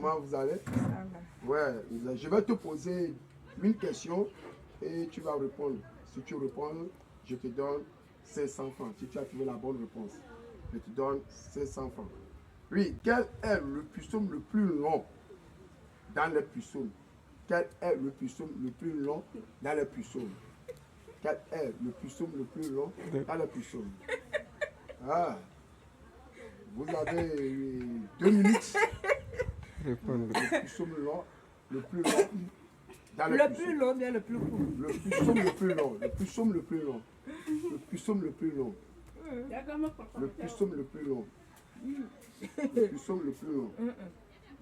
Comment vous allez? Ça va. Ouais, je vais te poser une question et tu vas répondre. Si tu réponds, je te donne 500 francs. Si tu as trouvé la bonne réponse, je te donne 500 francs. Oui, quel est le psaume le plus long dans les psaumes? Quel est le psaume le plus long dans les psaumes? Quel est le psaume le plus long dans les psaumes? Ah, vous avez 2 minutes. Répondre. Le psaume long, le plus long dans les Le psaumes. plus long, bien le plus court. Le psaume le plus long, le psaume le plus long, le psaume le plus long, le psaume le plus long, le psaume le plus long.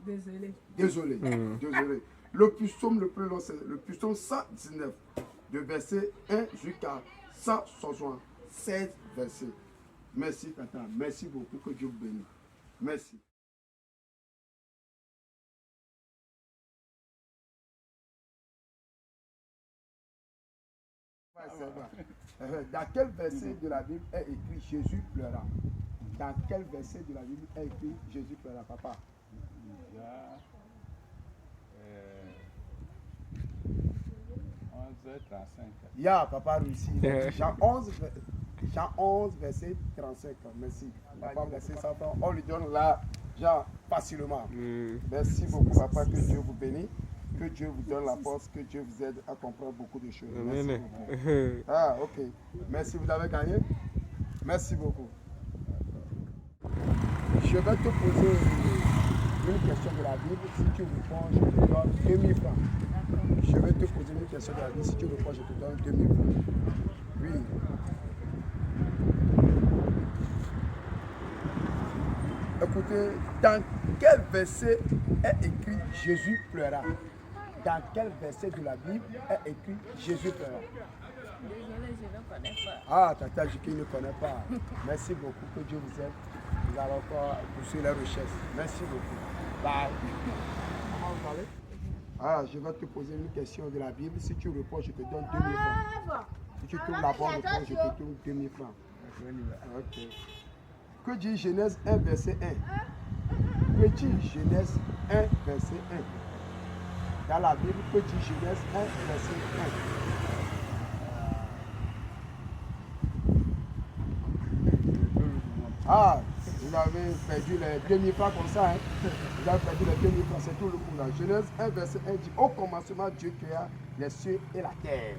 Désolé. Désolé, désolé. Le psaume le plus long, c'est le psaume 119, de verset 1 jusqu'à 176 versets. Merci, Tata. Merci beaucoup. Que Dieu vous bénisse. Merci. Dans quel verset de la Bible est écrit Jésus pleura? Dans quel verset de la Bible est écrit Jésus pleura, papa? Ya, papa réussi. Jean 11, verset 35. Merci. Papa, verset 100 francs. On lui donne l'argent facilement. Merci beaucoup, papa. Que Dieu vous bénisse. Que Dieu vous donne la force. Que Dieu vous aide à comprendre beaucoup de choses. Merci beaucoup. Ah, ok. Merci, vous avez gagné. Merci beaucoup. Je vais te poser une question de la Bible. Si tu réponds, je te donne 2000 francs. Je vais te poser une question de la Bible. Si tu réponds, je te donne 2000 francs. Oui. Écoutez, dans quel verset est écrit Jésus pleura? Dans quel verset de la Bible est écrit Jésus pleura? Désolé, je ne connais pas. Ah, Tata Jiki ne connaît pas. Merci beaucoup. Que Dieu vous aide. Vous allez encore poursuivre les recherches. Merci beaucoup. Bye. Comment vous allez? Ah, je vais te poser une question de la Bible. Si tu réponds, je te donne 2000 francs. Si tu trouves la bonne réponse, je te donne 2000 francs. Ok. Que dit Genèse 1, verset 1? Que dit Genèse 1, verset 1? Dans la Bible, que dit Genèse 1, verset 1? Ah, vous avez perdu les 2000 francs comme ça. Hein? Vous avez perdu les 2000 francs, c'est tout le coup là. Genèse 1, verset 1 dit: au commencement, Dieu créa les cieux et la terre.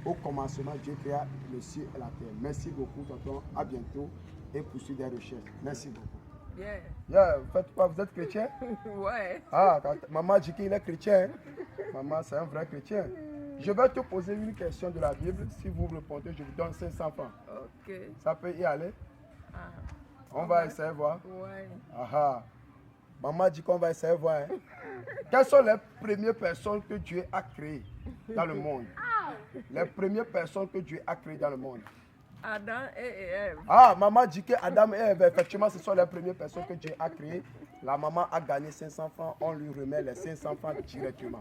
Au commencement, Dieu créa les cieux et la terre. Merci beaucoup, tonton. À bientôt et poursuivre des recherches. Merci beaucoup. Bien. Yeah, vous faites quoi? Vous êtes chrétien? Ouais. Ah, maman dit qu'il est chrétien. Maman, c'est un vrai chrétien. Je vais te poser une question de la Bible. Si vous répondez, je vous donne 500 francs. Ok. Ça peut y aller? Ah. On va essayer de voir. Ouais. Ah, maman dit qu'on va essayer de voir. Hein. Quelles sont les premières personnes que Dieu a créées dans le monde? Les premières personnes que Dieu a créées dans le monde. Adam et Ève. Ah, maman dit que Adam et Ève, effectivement, ce sont les premières personnes que Dieu a créées. La maman a gagné 500 francs, on lui remet les 500 francs directement.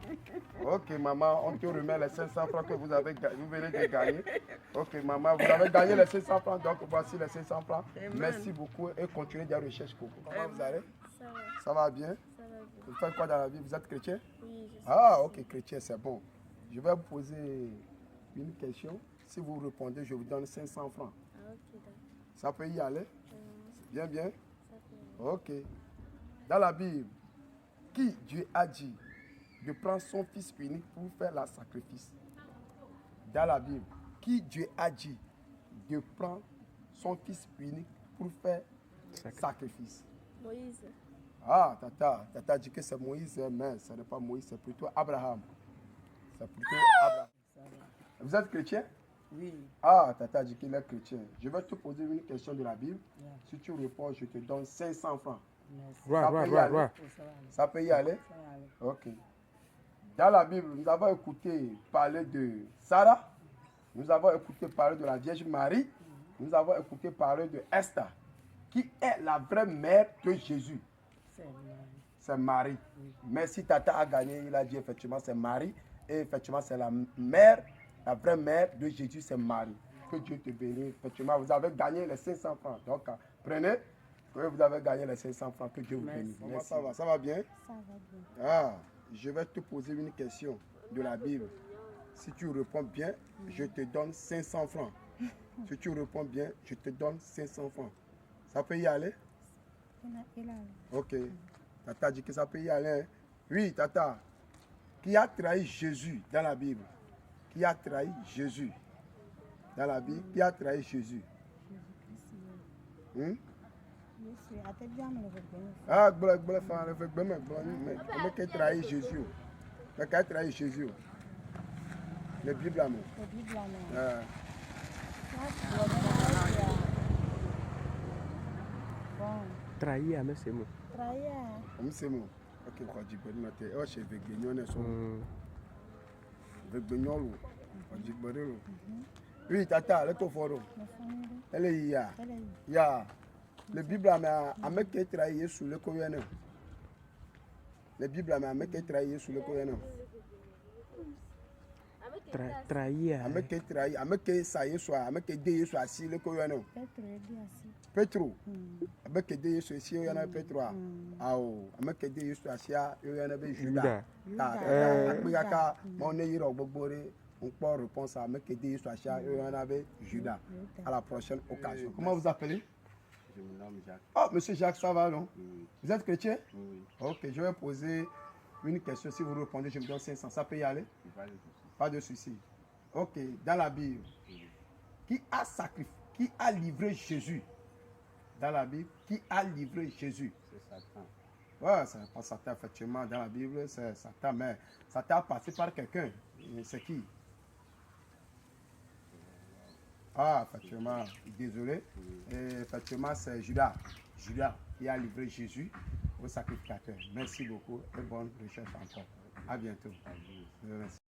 Ok, maman, on te remet les 500 francs que vous venez de gagner. Ok, maman, vous avez gagné les 500 francs, donc voici les 500 francs. Amen. Merci beaucoup et continuez des recherches. Comment vous allez? Ça va, Ça va bien? ça va bien. Vous faites quoi dans la vie? Vous êtes chrétien? Oui, je sais. Ah, ok, chrétien, c'est bon. Je vais vous poser une question. Si vous répondez, je vous donne 500 francs. Ah, ok, d'accord. Ça peut y aller? Bien, bien? Ça peut aller. Ok. Dans la Bible, qui Dieu a dit de prendre son fils unique pour faire le sacrifice? Dans la Bible, qui Dieu a dit de prendre son fils unique pour faire sacrifice? Moïse. Ah, Tata dit que c'est Moïse, mais ce n'est pas Moïse, c'est plutôt Abraham. C'est plutôt Abraham. Vous êtes chrétien? Oui. Ah, Tata dit qu'il est chrétien. Je vais te poser une question de la Bible. Si tu réponds, je te donne 500 francs. Ça peut y aller? Ok. Dans la Bible, nous avons écouté parler de Sarah. Nous avons écouté parler de la Vierge Marie. Nous avons écouté parler de Esther. Qui est la vraie mère de Jésus? C'est Marie. Merci, Tata a gagné. Il a dit effectivement c'est Marie. Et effectivement c'est la mère, la vraie mère de Jésus, c'est Marie. Que Dieu te bénisse. Effectivement, vous avez gagné les 500 francs. Donc, prenez. Oui, vous avez gagné les 500 francs. Que Dieu vous bénisse. Merci. Comment ça va bien? Ça va bien. Ah, je vais te poser une question de la Bible. Si tu réponds bien, je te donne 500 francs. Si tu réponds bien, je te donne 500 francs. Ça peut y aller? Il a Ok. Tata dit que ça peut y aller. Hein? Oui, Tata. Qui a trahi Jésus dans la Bible? Qui a trahi Jésus dans la Bible? Qui a trahi Jésus? Hmm? até bien me le bien. Ah, mais qui a trahi Jésus? Mais qui a trahi Jésus? La Bible, là, non? La Bible là. Ah. Bon, Trahir, mais c'est bon. trahir. C'est bon. Ok, quoi, je peux noter. Oh, c'est avec Guignon et son. Avec Guignon, je peux dire. Oui, Tata, le tofforo. Ma famille. Elle est là. Elle est. Ya. La Bible, a mis qui a trahi sur le Coran. La Bible, a mis qui a trahi sur le Coran. Trahir. A mis qui a trahi, a mis qui ça y est soit, a mis qui dit soit si le Coran. Peut-être dit assis. Petro. A mis qui dit soit si il y en a Petro. Ah oh, a mis qui dit soit si il y en a Judas. Ah, mon héros Bobore. On peut répondre à mes qui soit si il y en avait Judas. À la prochaine occasion. Comment vous appelez? Je me nomme Jacques. Oh, monsieur Jacques, ça va, non? Oui. Vous êtes chrétien? Oui. Ok, je vais poser une question. Si vous répondez, je vous donne 500. Ça peut y aller? Pas de souci. Pas de souci. Ok, dans la Bible, qui a sacrifié, qui a livré Jésus? Dans la Bible, qui a livré Jésus? C'est Satan. Ouais, c'est pas Satan, effectivement. Dans la Bible, c'est Satan, mais Satan a passé par quelqu'un. C'est qui? Ah, effectivement, désolé. Et effectivement, c'est Judas. Judas qui a livré Jésus au sacrificateur. Merci beaucoup et bonne recherche encore. À bientôt. Merci.